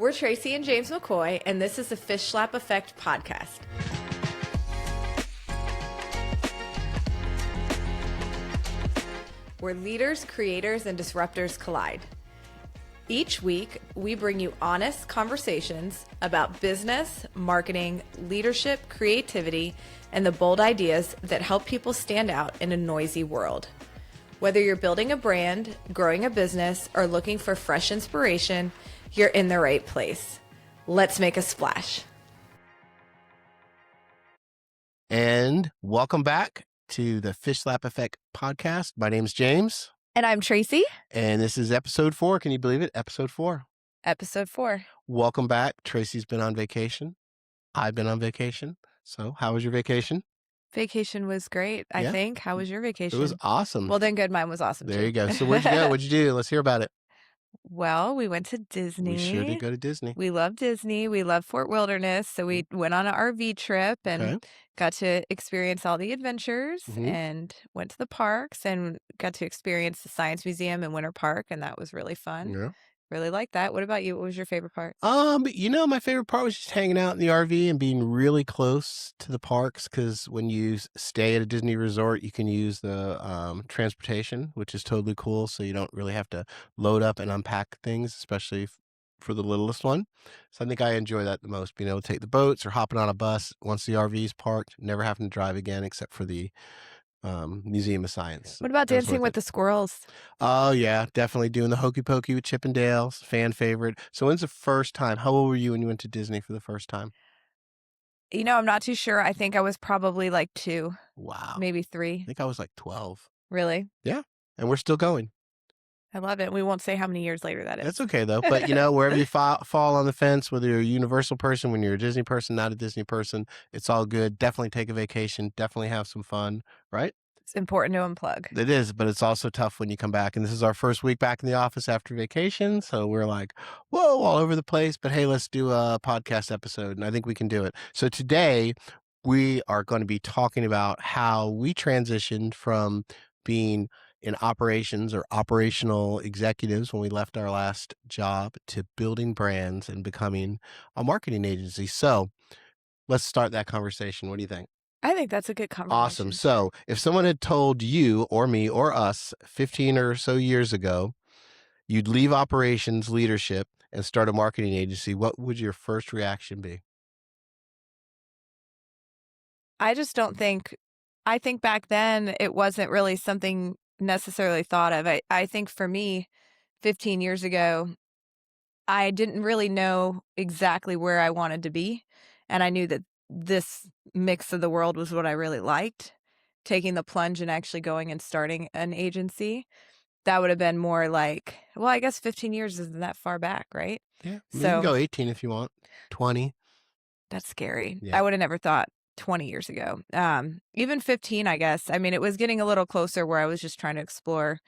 We're Tracy and James McCoy, and this is the Fish Slap Effect podcast. Where leaders, creators, and disruptors collide. Each week, we bring you honest conversations about business, marketing, leadership, creativity, and the bold ideas that help people stand out in a noisy world. Whether you're building a brand, growing a business, or looking for fresh inspiration, you're in the right place. Let's make a splash. And welcome back to the Fish Slap Effect podcast. My name's James. And I'm Tracy. And this is episode 4. Can you believe it? Episode 4. Episode 4. Welcome back. Tracy's been on vacation. I've been on vacation. So how was your vacation? Vacation was great, I think. How was your vacation? It was awesome. Well, then good. Mine was awesome, There too. you go. So where'd you go? What'd you do? Let's hear about it. Well, we went to Disney. We sure did go to Disney. We love Disney. We love Fort Wilderness. So we went on an RV trip and got to experience all the adventures and went to the parks and got to experience the Science Museum and Winter Park. And that was really fun. Yeah. Really liked that. What about you? What was your favorite part? My favorite part was just hanging out in the RV and being really close to the parks, because when you stay at a Disney resort, you can use the transportation, which is totally cool. So you don't really have to load up and unpack things, especially for the littlest one. So I think I enjoy that the most, being able to take the boats or hopping on a bus once the RV is parked, never having to drive again except for the Museum of Science. What about dancing with the squirrels? Oh, yeah, definitely doing the hokey pokey with Chippendales, fan favorite. So when's the first time? How old were you when you went to Disney for the first time? You know, I'm not too sure. I think I was probably like 2. Wow. Maybe 3. I think I was like 12. Really? Yeah. And we're still going. I love it. We won't say how many years later that is. That's okay, though. But, wherever you fall on the fence, whether you're a Universal person, when you're a Disney person, not a Disney person, it's all good. Definitely take a vacation. Definitely have some fun, right? It's important to unplug. It is, but it's also tough when you come back. And this is our first week back in the office after vacation. So we're like, whoa, all over the place. But hey, let's do a podcast episode. And I think we can do it. So today we are going to be talking about how we transitioned from being in operations or operational executives when we left our last job to building brands and becoming a marketing agency. So let's start that conversation. What do you think? I think that's a good conversation. Awesome. So if someone had told you or me or us 15 or so years ago, you'd leave operations leadership and start a marketing agency, what would your first reaction be? I think back then it wasn't really something necessarily thought of. I think for me, 15 years ago, I didn't really know exactly where I wanted to be. And I knew that this mix of the world was what I really liked. Taking the plunge and actually going and starting an agency, that would have been more like, well, I guess 15 years isn't that far back, right? Yeah. You can go 18 if you want, 20. That's scary. Yeah. I would have never thought 20 years ago. Even 15, I guess. I mean, it was getting a little closer where I was just trying to explore,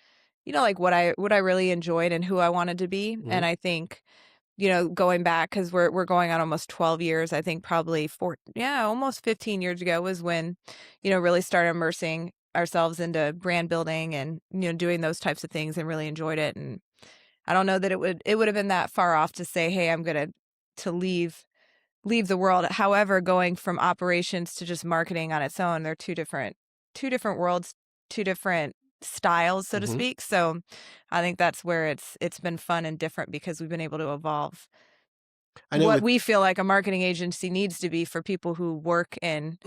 like what I really enjoyed and who I wanted to be. And I think, going back, because we're going on almost 12 years, I think probably almost 15 years ago was when, really started immersing ourselves into brand building and, doing those types of things and really enjoyed it. And I don't know that it would have been that far off to say, hey, I'm going to leave the world. However, going from operations to just marketing on its own, they're two different worlds, two different styles, so to speak. So I think that's where it's been fun and different, because we've been able to evolve what we feel like a marketing agency needs to be for people who work and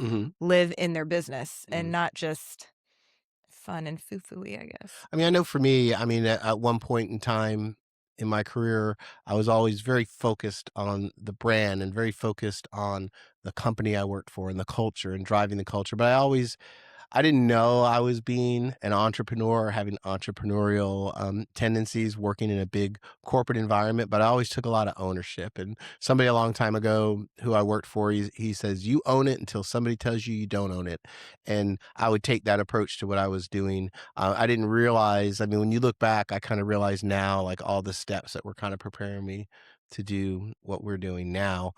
live in their business and not just fun and foo-foo-y, I guess. I mean, I know for me, at one point in time in my career, I was always very focused on the brand and very focused on the company I worked for and the culture and driving the culture. But I didn't know I was being an entrepreneur or having entrepreneurial tendencies working in a big corporate environment, but I always took a lot of ownership. And somebody a long time ago who I worked for, he says, you own it until somebody tells you don't own it. And I would take that approach to what I was doing. I didn't realize, when you look back, I kind of realize now, like all the steps that were kind of preparing me to do what we're doing now.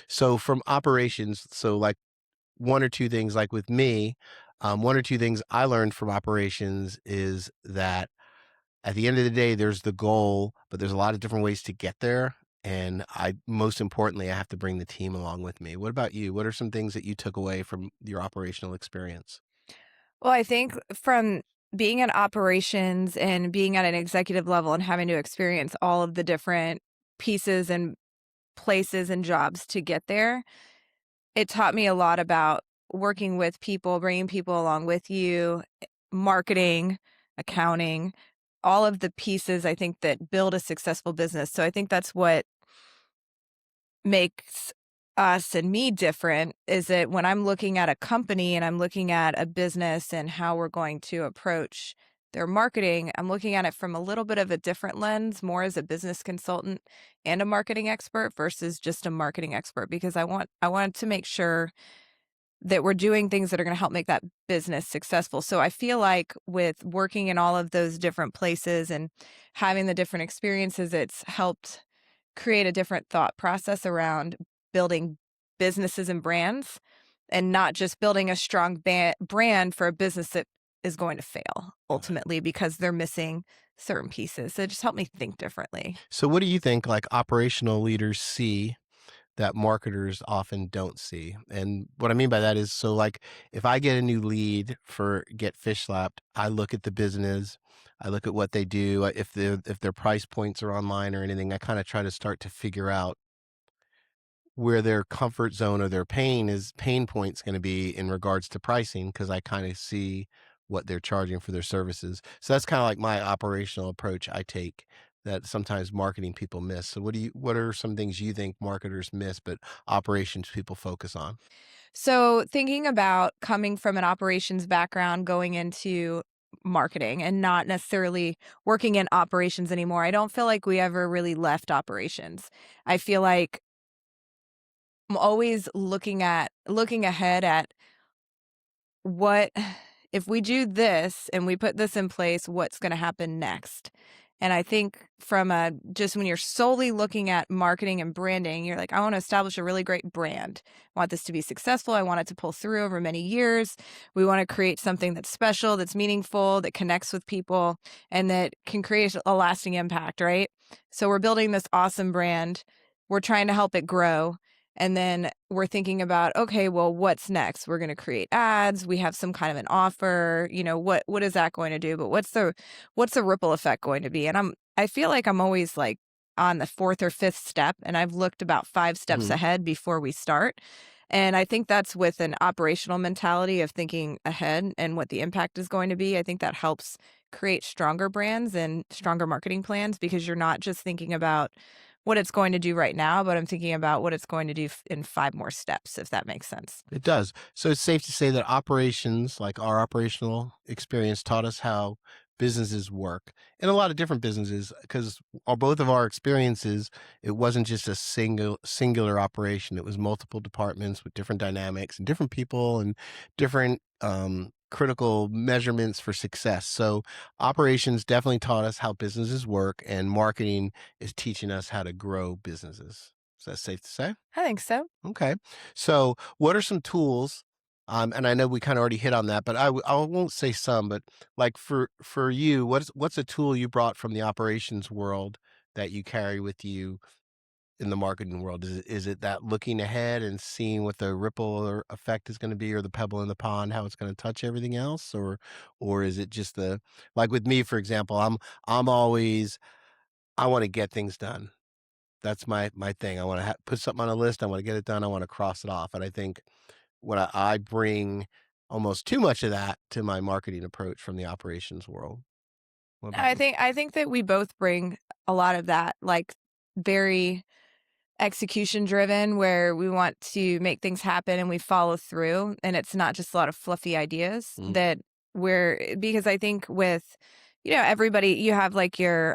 So from operations, so like one or two things, like with me, one or two things I learned from operations is that at the end of the day, there's the goal, but there's a lot of different ways to get there. and I most importantly, I have to bring the team along with me. What about you? What are some things that you took away from your operational experience? Well, I think from being in operations and being at an executive level and having to experience all of the different pieces and places and jobs to get there, it taught me a lot about working with people, bringing people along with you, marketing, accounting, all of the pieces I think that build a successful business. So I think that's what makes us and me different is that when I'm looking at a company and I'm looking at a business and how we're going to approach their marketing, I'm looking at it from a little bit of a different lens, more as a business consultant and a marketing expert versus just a marketing expert because I want to make sure that we're doing things that are going to help make that business successful. So I feel like with working in all of those different places and having the different experiences, it's helped create a different thought process around building businesses and brands and not just building a strong brand for a business that is going to fail Okay. ultimately because they're missing certain pieces. So it just helped me think differently. So what do you think like operational leaders see that marketers often don't see? And what I mean by that is so like if I get a new lead for Get Fish Slapped, I look at the business, I look at what they do, if their price points are online or anything, I kind of try to start to figure out where their comfort zone or their pain point's going to be in regards to pricing because I kind of see what they're charging for their services. So that's kind of like my operational approach I take that sometimes marketing people miss. So what are some things you think marketers miss but operations people focus on? So, thinking about coming from an operations background going into marketing and not necessarily working in operations anymore, I don't feel like we ever really left operations. I feel like I'm always looking ahead at what if we do this and we put this in place, what's going to happen next? And I think from a just when you're solely looking at marketing and branding, you're like, I want to establish a really great brand. I want this to be successful. I want it to pull through over many years. We want to create something that's special, that's meaningful, that connects with people, and that can create a lasting impact, right? So we're building this awesome brand. We're trying to help it grow. And then we're thinking about, okay, well, what's next? We're going to create ads. We have some kind of an offer. What is that going to do? But what's the ripple effect going to be? And I feel like I'm always like on the fourth or fifth step, and I've looked about five steps Mhm. ahead before we start. And I think that's with an operational mentality of thinking ahead and what the impact is going to be. I think that helps create stronger brands and stronger marketing plans because you're not just thinking about what it's going to do right now, but I'm thinking about what it's going to do in 5 more steps, if that makes sense. It does. So it's safe to say that operations, like our operational experience, taught us how businesses work and a lot of different businesses because both of our experiences, it wasn't just a singular operation. It was multiple departments with different dynamics and different people and different critical measurements for success. So operations definitely taught us how businesses work, and marketing is teaching us how to grow businesses. Is that safe to say? I think so. Okay. So, what are some tools? And I know we kind of already hit on that, but I won't say some, but like for you, what's a tool you brought from the operations world that you carry with you in the marketing world? Is it that looking ahead and seeing what the ripple or effect is going to be, or the pebble in the pond, how it's going to touch everything else, or is it just the like with me, for example, I'm always I want to get things done. That's my thing. I wanna put something on a list, I wanna get it done, I wanna cross it off, and I think when I bring almost too much of that to my marketing approach from the operations world. What about you? I think that we both bring a lot of that, like, very execution driven where we want to make things happen and we follow through, and it's not just a lot of fluffy ideas Mhm, that we're because I think with, everybody you have, like, your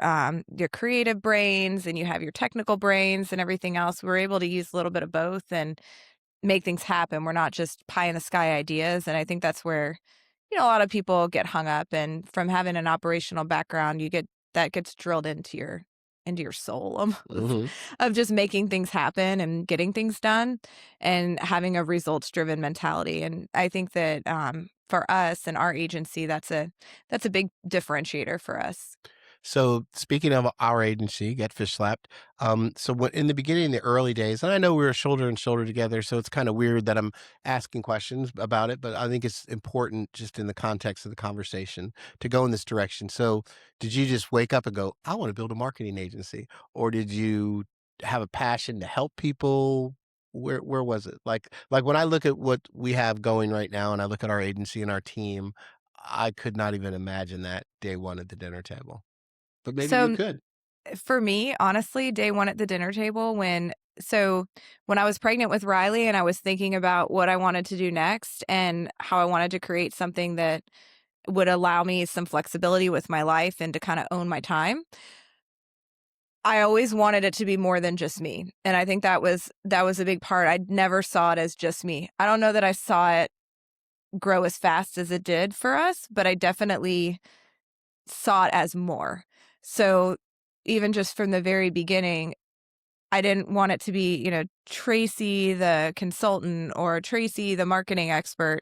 creative brains and you have your technical brains and everything else. We're able to use a little bit of both and make things happen. We're not just pie in the sky ideas, and I think that's where, a lot of people get hung up, and from having an operational background, you get that gets drilled into your soul almost mhm. of just making things happen and getting things done and having a results driven mentality. And I think that for us and our agency, that's a big differentiator for us. So speaking of our agency, Get Fish Slapped, so when, in the beginning, in the early days, and I know we were shoulder and shoulder together, so it's kind of weird that I'm asking questions about it, but I think it's important just in the context of the conversation to go in this direction. So did you just wake up and go, I want to build a marketing agency? Or did you have a passion to help people? Where was it? Like when I look at what we have going right now and I look at our agency and our team, I could not even imagine that day one at the dinner table. But maybe you So could. for me, honestly, day one at the dinner table when I was pregnant with Riley and I was thinking about what I wanted to do next and how I wanted to create something that would allow me some flexibility with my life and to kind of own my time. I always wanted it to be more than just me. And I think that was a big part. I never saw it as just me. I don't know that I saw it grow as fast as it did for us, but I definitely saw it as more. So even just from the very beginning, I didn't want it to be, Tracy the consultant or Tracy the marketing expert.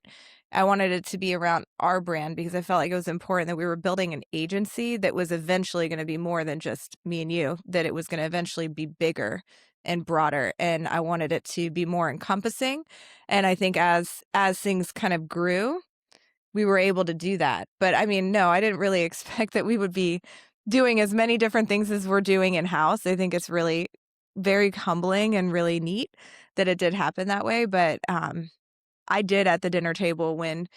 I wanted it to be around our brand because I felt like it was important that we were building an agency that was eventually going to be more than just me and you, that it was going to eventually be bigger and broader. And I wanted it to be more encompassing. And I think as things kind of grew, we were able to do that. But I mean, no, I didn't really expect that we would be doing as many different things as we're doing in-house. I think it's really very humbling and really neat that it did happen that way. But I did at the dinner table when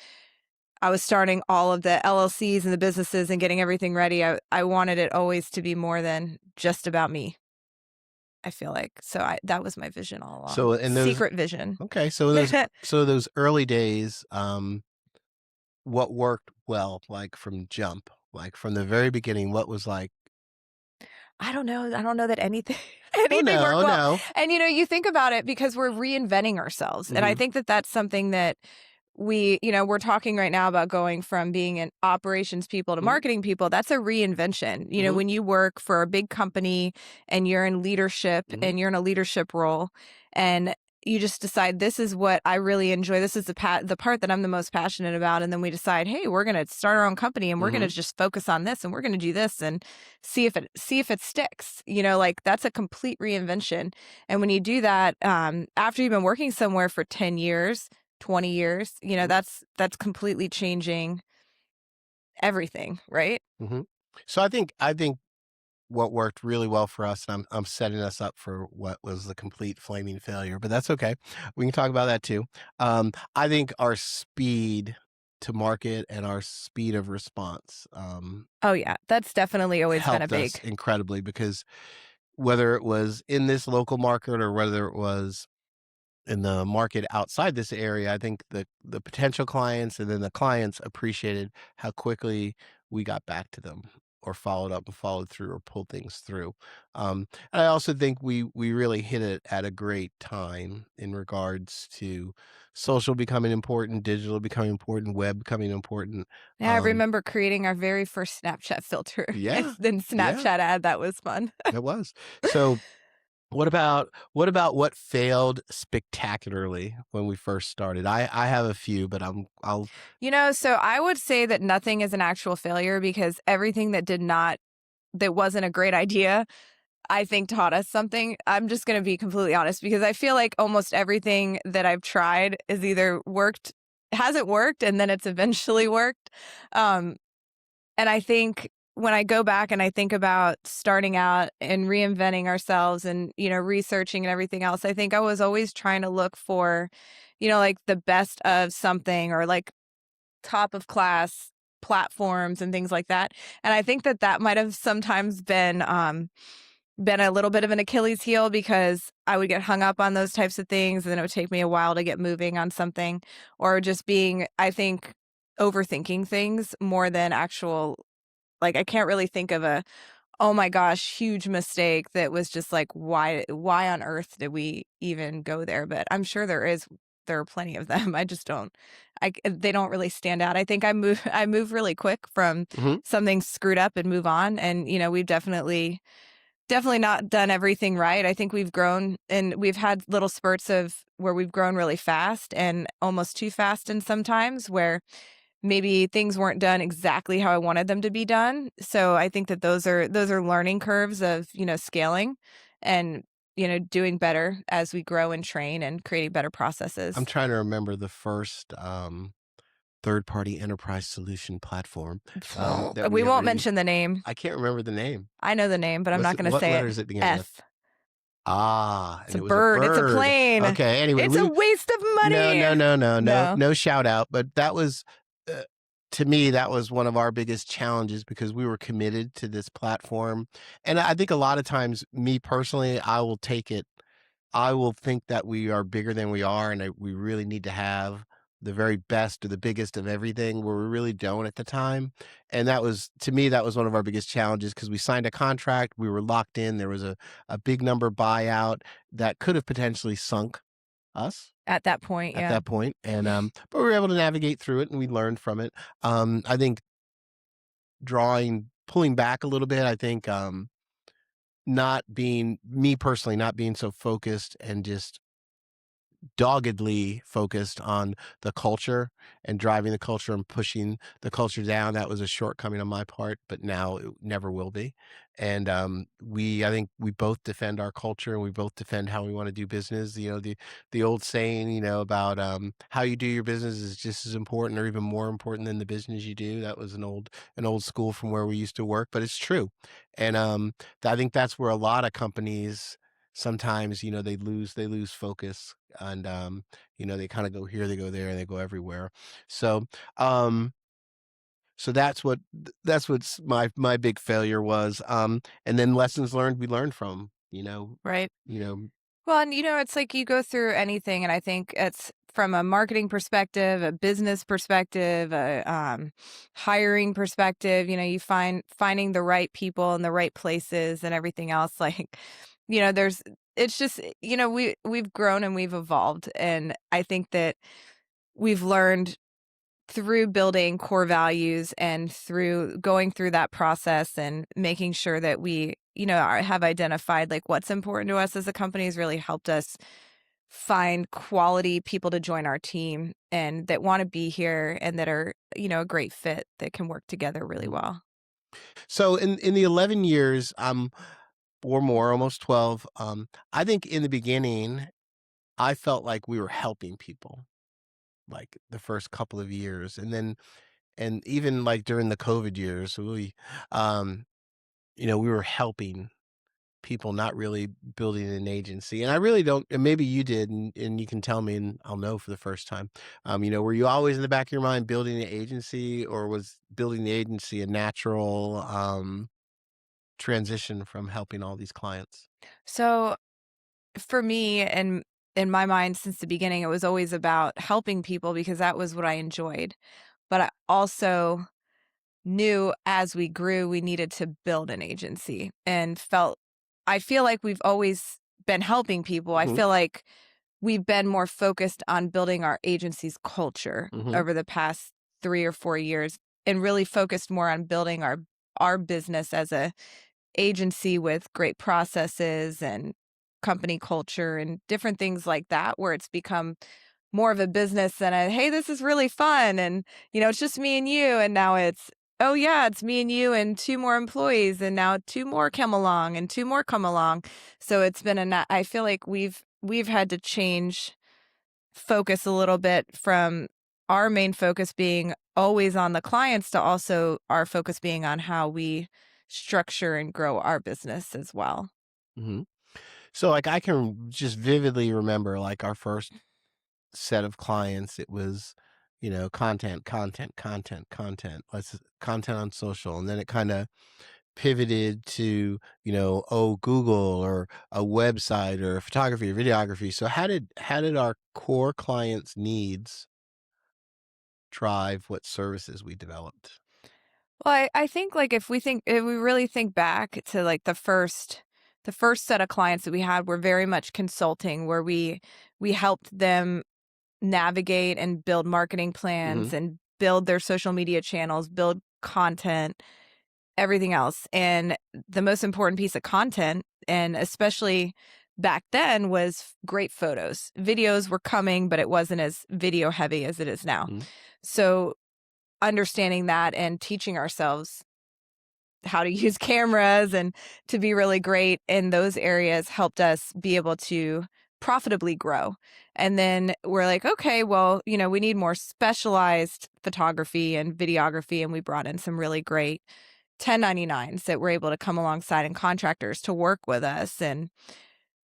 I was starting all of the LLCs and the businesses and getting everything ready. I wanted it always to be more than just about me, I feel like. So that was my vision all along. So in those Secret vision. okay, so those early days, what worked well, like from jump? Like from the very beginning, what was like, I don't know. I don't know that anything "Oh, anything worked no, well. no." And you think about it because we're reinventing ourselves. And I Mhm, think that that's something that we're talking right now about going from being an operations people to mhm, marketing people. That's a reinvention. mhm, When you work for a big company and you're in leadership mhm, and you're in a leadership role and you just decide this is what I really enjoy. This is the part that I'm the most passionate about. And then we decide, hey, we're going to start our own company and we're going to mhm, just focus on this and we're going to do this and see if it sticks. Like that's a complete reinvention. And when you do that, after you've been working somewhere for 10 years, 20 years, mhm, that's completely changing everything, right? mhm. So I think what worked really well for us, and I'm setting us up for what was the complete flaming failure, but that's okay. We can talk about that too. I think our speed to market and our speed of response, Oh yeah, that's definitely always been a helped us big. incredibly because whether it was in this local market or whether it was in the market outside this area, I think the potential clients and then the clients appreciated how quickly we got back to them or followed up and followed through or pulled things through. And I also think we really hit it at a great time in regards to social becoming important, digital becoming important, web becoming important. Yeah, I Um, remember creating our very first Snapchat filter and yeah, then yeah, Snapchat ad. That was fun. it was. So what about what failed spectacularly when we first started? I have a few, but I'll So I would say that nothing is an actual failure because everything that wasn't a great idea, I think taught us something. I'm just going to be completely honest because I feel like almost everything that I've tried is either hasn't worked, and then it's eventually worked. Um, and I think when I go back and I think about starting out and reinventing ourselves and, researching and everything else, I think I was always trying to look for, like the best of something or like top of class platforms and things like that. And I think that that might have sometimes been a little bit of an Achilles heel because I would get hung up on those types of things and then it would take me a while to get moving on something or just being, I think, overthinking things more than actual, like I can't really think of a oh my gosh, huge mistake that was just like why on earth did we even go there? But I'm sure there are plenty of them. I just don't they don't really stand out. I think I move really quick from mhm, something screwed up and move on and we've definitely not done everything right. I think we've grown and we've had little spurts of where we've grown really fast and almost too fast in sometimes where maybe things weren't done exactly how I wanted them to be done. So I think that those are learning curves of, scaling and, doing better as we grow and train and creating better I'm processes. trying to remember the first, third-party enterprise solution platform, that We we ever won't used. mention the name. I can't remember the name. I know the name, but I'm not gonna What say it. letter does it begin with? F. Ah, It's and a it was a bird, it's a bird. plane. Okay, anyway, It's a waste of no, money. no, no, no, no, No. no shout out, but that was, uh, to me, that was one of our biggest challenges because we were committed to this platform, and I think a lot of times, me personally, I will think that we are bigger than we are, and that we really need to have the very best or the biggest of everything, where we really don't at the time. And that was, to me, that was one of our biggest challenges because we signed a contract, we were locked in. There was a big number buyout that could have potentially sunk us At that point, at yeah. that point, and but we were able to navigate through it and we learned from it. I think pulling back a little bit. I think not being me personally, not being so focused and just doggedly focused on the culture and driving the culture and pushing the culture down. That was a shortcoming on my part, but now it never will be. And I think we both defend our culture and we both defend how we want to do business. The old saying, about how you do your business is just as important or even more important than the business you do. That was an old school from where we used to work, but it's true. And I think that's where a lot of companies sometimes, they lose focus and they kind of go here, they go there, and they go everywhere. So um so that's what's my big failure was. And then lessons learned, we learned from, Right. you know Well, and it's like you go through anything, and I think it's from a marketing perspective, a business perspective, a hiring perspective. You finding the right people in the right places and everything else. Like, there's it's just we've grown and we've evolved, and I think that we've learned through building core values and through going through that process and making sure that we have identified like what's important to us as a company has really helped us find quality people to join our team and that want to be here and that are a great fit that can work together really Mhm. well. So in the 11 years, or more, almost 12, I think in the beginning, I felt like we were helping people, like the first couple of years, and even like during the COVID years, um, we were helping people, not really building an agency. And I really don't, and maybe you did, and you can tell me, and I'll know for the first time. Were you always in the back of your mind building an agency, or was building the agency a natural transition from helping all these clients? So for me and in my mind since the beginning, it was always about helping people because that was what I enjoyed. But I also knew as we grew, we needed to build an agency and I feel like we've always been helping people. I Hmm. feel like we've been more focused on building our agency's culture Hmm. over the past 3 or 4 years and really focused more on building our business as a agency with great processes and company culture and different things like that, where it's become more of a business than a, "Hey, this is really fun," and, it's just me and you, and now it's, "Oh, yeah, it's me and you and 2 more employees, and now 2 more come along and 2 more come along." So it's been I feel like we've had to change focus a little bit from our main focus being always on the clients to also our focus being on how we structure and grow our business as well. Hmm. So, like, I can just vividly remember, like, our first set of clients. It was, content, content, content, content. Content on social, and then it kind of pivoted to, Google or a website or photography or videography. So how did our core clients' needs drive what services we developed? Well, I think like if we really think back to like the first set of clients that we had were very much consulting where we helped them navigate and build marketing Mhm, plans and build their social media channels, build content, everything else. And the most important piece of content, and especially back then, was great photos. Videos were coming, but it wasn't as video heavy as it is now. mhm, So understanding that and teaching ourselves how to use cameras and to be really great in those areas helped us be able to profitably grow. And then we're like, okay, well, we need more specialized photography and videography. And we brought in some really great 1099s that were able to come alongside and contractors to work with us. And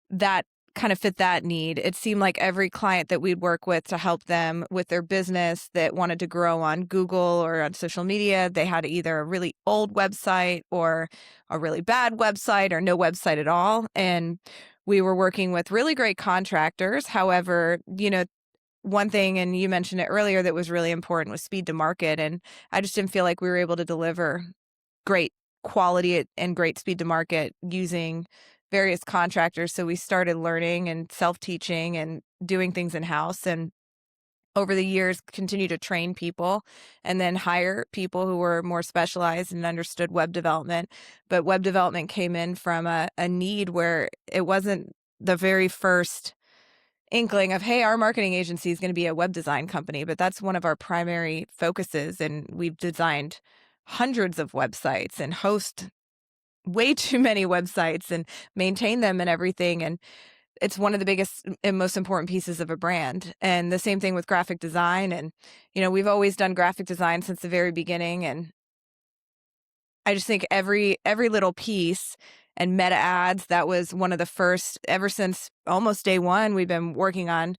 that kind of fit that need. It seemed like every client that we'd work with to help them with their business that wanted to grow on Google or on social media, they had either a really old website or a really bad website or no website at all. And we were working with really great contractors. However, one thing, and you mentioned it earlier, that was really important was speed to market. And I just didn't feel like we were able to deliver great quality and great speed to market using various contractors. So we started learning and self-teaching and doing things in-house, and over the years continue to train people and then hire people who were more specialized and understood web development. But web development came in from a need where it wasn't the very first inkling of, hey, our marketing agency is going to be a web design company, but that's one of our primary focuses. And we've designed hundreds of websites and host way too many websites and maintain them and everything. And it's one of the biggest and most important pieces of a brand. And the same thing with graphic design. And, we've always done graphic design since the very beginning. And I just think every little piece and meta ads, that was one of the first, ever since almost day one, we've been working on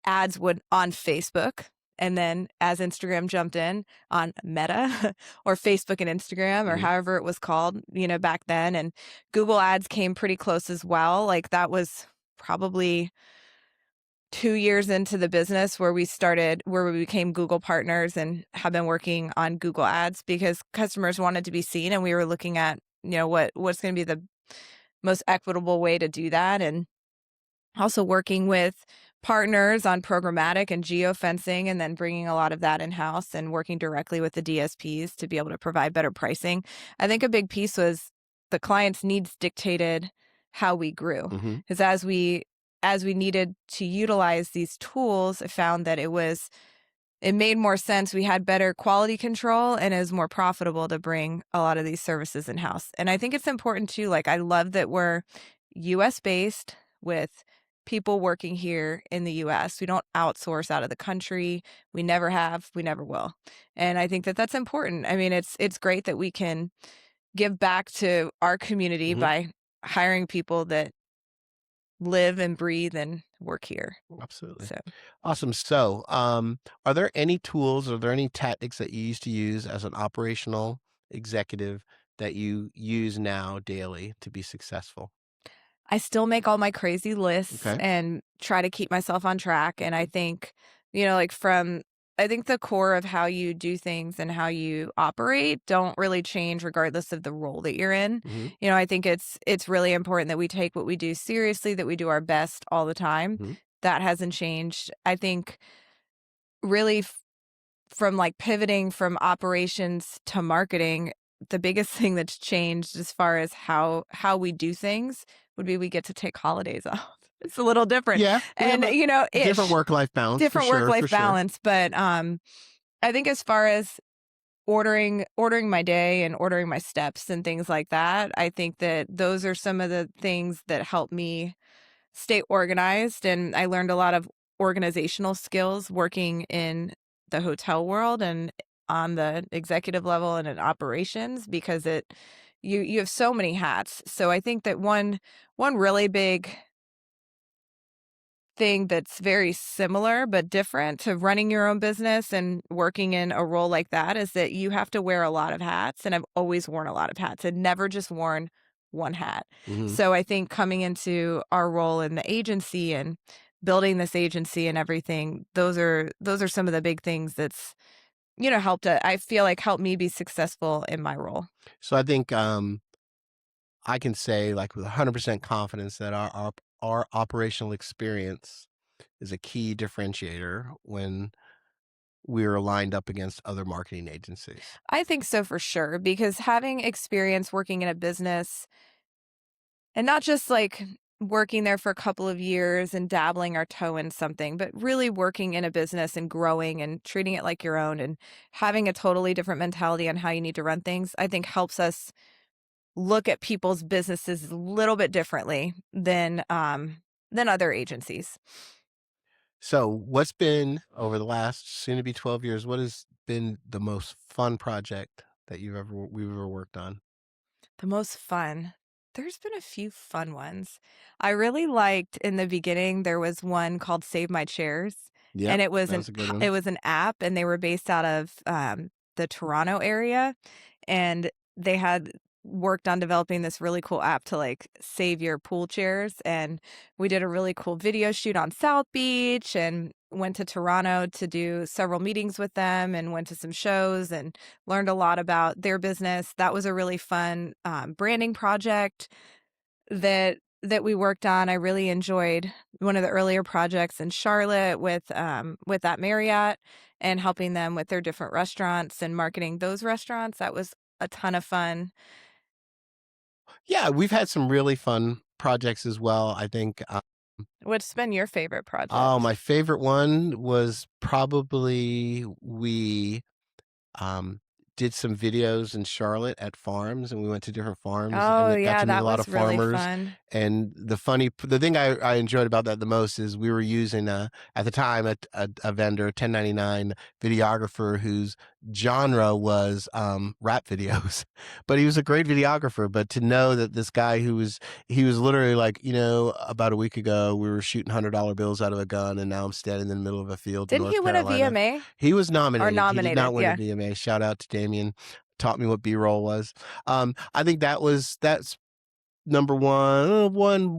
ads would on Facebook. And then as Instagram jumped in on Meta or Facebook and Instagram or Mhm. however it was called, back then. And Google ads came pretty close as well. Like that was probably 2 years into the business where we became Google partners and have been working on Google ads because customers wanted to be seen. And we were looking at, what's going to be the most equitable way to do that. And also working with partners on programmatic and geofencing, and then bringing a lot of that in-house and working directly with the DSPs to be able to provide better pricing. I think a big piece was the client's needs dictated how we grew. Mhm. Because as we needed to utilize these tools, I found that it made more sense. We had better quality control and it was more profitable to bring a lot of these services in-house. And I think it's important too. Like, I love that we're US based with people working here in the US. We don't outsource out of the country. We never have, we never will. And I think that that's important. I mean, it's great that we can give back to our community Mhm. by hiring people that live and breathe and work here. Absolutely. So Awesome. So, are there any tools, are there any tactics that you used to use as an operational executive that you use now daily to be successful? I still make all my crazy lists Okay. and try to keep myself on track. And I think, like I think the core of how you do things and how you operate don't really change regardless of the role that you're in. Mhm. I think it's really important that we take what we do seriously, that we do our best all the time. Mhm. That hasn't changed. I think really from like pivoting from operations to marketing, the biggest thing that's changed as far as how we do things would be we get to take holidays off. It's a little different. Yeah, we have And, a different ish, work-life balance for different sure, for work-life sure. balance, but I think as far as ordering my day and ordering my steps and things like that, I think that those are some of the things that help me stay organized. And I learned a lot of organizational skills working in the hotel world and on the executive level and in operations, because you have so many hats. So I think that one really big thing that's very similar but different to running your own business and working in a role like that is that you have to wear a lot of hats. And I've always worn a lot of hats and never just worn one hat. Mhm. So I think coming into our role in the agency and building this agency and everything, those are some of the big things that's, I feel like helped me be successful in my role. So I think, I can say, like, with 100% confidence that our operational experience is a key differentiator when we're lined up against other marketing agencies. I think so for sure, because having experience working in a business and not just like working there for a couple of years and dabbling our toe in something, but really working in a business and growing and treating it like your own and having a totally different mentality on how you need to run things, I think helps us look at people's businesses a little bit differently than other agencies. So, what's been over the last soon to be 12 years, what has been the most fun project that we've ever worked on? The most fun. There's been a few fun ones. I really liked in the beginning, there was one called Save My Chairs, Yep, and it was that was a good it one. was an app, and they were based out of, the Toronto area, and they had worked on developing this really cool app to, like, save your pool chairs, and we did a really cool video shoot on South Beach and went to Toronto to do several meetings with them and went to some shows and learned a lot about their business. That was a really fun, branding project that we worked on. I really enjoyed one of the earlier projects in Charlotte with that Marriott and helping them with their different restaurants and marketing those restaurants. That was a ton of fun. Yeah, we've had some really fun projects as well. I think, What's been your favorite oh, project? my favorite one was probably we um, did some videos in Charlotte at farms, and we went to different farms Oh, and got yeah, to meet a that lot was of really farmers. fun. And the thing I enjoyed about that the most is we were using at the time a vendor, 1099 videographer whose genre was rap videos, but he was a great videographer. But to know that this guy he was literally like, about a week ago we were shooting $100 bills out of a gun, and now I'm standing in the middle of a field in Didn't he North win a Carolina. VMA He was or nominated. He did nominated? not win a Yeah. VMA. Shout out to Damien. Taught me what B-roll was. I think that's number one,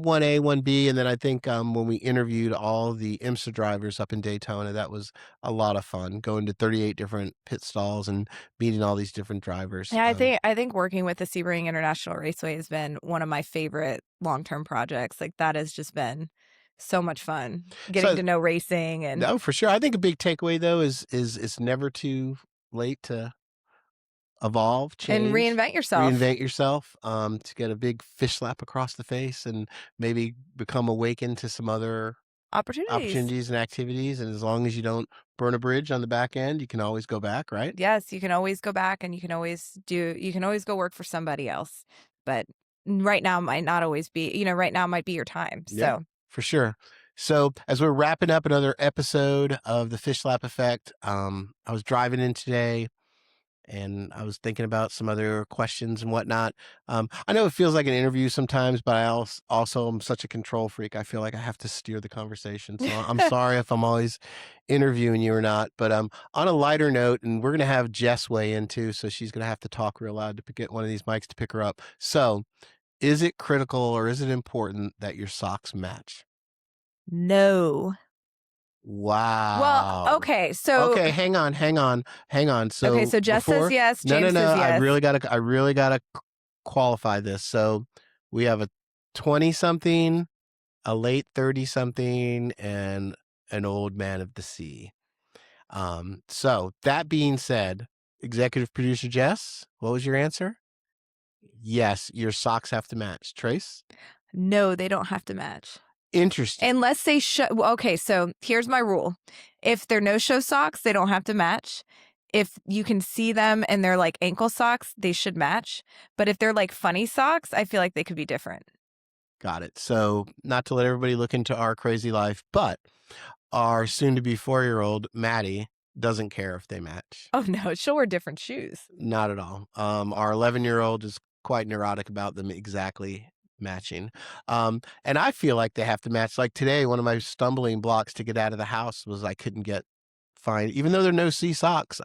one A, one B, and then I think when we interviewed all the IMSA drivers up in Daytona, that was a lot of fun. Going to 38 different pit stalls and meeting all these different drivers. Yeah, I think working with the Sebring International Raceway has been one of my favorite long-term projects. Like, that has just been so much fun, getting So to know racing and no, for sure. I think a big takeaway though is it's never too late to evolve, change, reinvent yourself. reinvent yourself, to get a big fish slap across the face and maybe become awakened to some other Opportunities. opportunities and activities. And as long as you don't burn a bridge on the back end, you can always go back, right? Yes, you can always go back and you can always go work for somebody else. But right now might not always be, right now might be your time. Yeah, So, for sure. So as we're wrapping up another episode of the Fish Slap Effect, I was driving in today and I was thinking about some other questions and whatnot. I know it feels like an interview sometimes, but I also am such a control freak. I feel like I have to steer the conversation. So I'm sorry if I'm always interviewing you or not. But on a lighter note, and we're gonna have Jess weigh in too, so she's gonna have to talk real loud to get one of these mics to pick her up. So, is it critical or is it important that your socks match? no. Well, Wow. okay. So, Okay, hang on. okay, So so Jess says before yes, no, no, James no, says yes. I really gotta qualify this. So we have a 20 something, a late 30 something, and an old man of the sea. So that being said, executive producer Jess, what was your answer? Yes, your socks have to match. Trace? No, they don't have to match. Interesting. Unless they show. Okay, so here's my rule. If they're no-show socks, they don't have to match. If you can see them and they're like ankle socks, they should match. But if they're like funny socks, I feel like they could be different. Got it. So, not to let everybody look into our crazy life, but our soon to be 4-year-old, Maddie, doesn't care if they match. Oh no, she'll wear different shoes. Not at all. Our 11-year-old is quite neurotic about them exactly matching. And I feel like they have to match. Like today, one of my stumbling blocks to get out of the house was I couldn't find, even though they're no see socks,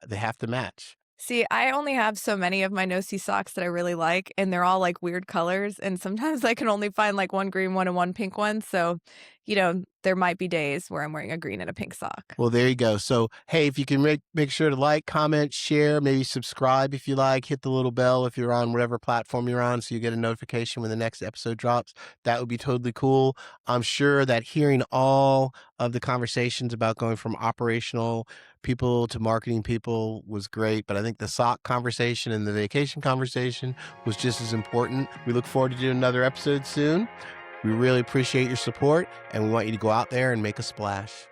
they have to match. See, I only have so many of my no-see socks that I really like, and they're all like weird colors. And sometimes I can only find like one green one and one pink one. So there might be days where I'm wearing a green and a pink sock. Well, there you go. So, hey, if you can make sure to like, comment, share, maybe subscribe if you like, hit the little bell if you're on whatever platform you're on so you get a notification when the next episode drops. That would be totally cool. I'm sure that hearing all of the conversations about going from operational people to marketing people was great, but I think the sock conversation and the vacation conversation was just as important. We look forward to doing another episode soon. We really appreciate your support, and we want you to go out there and make a splash.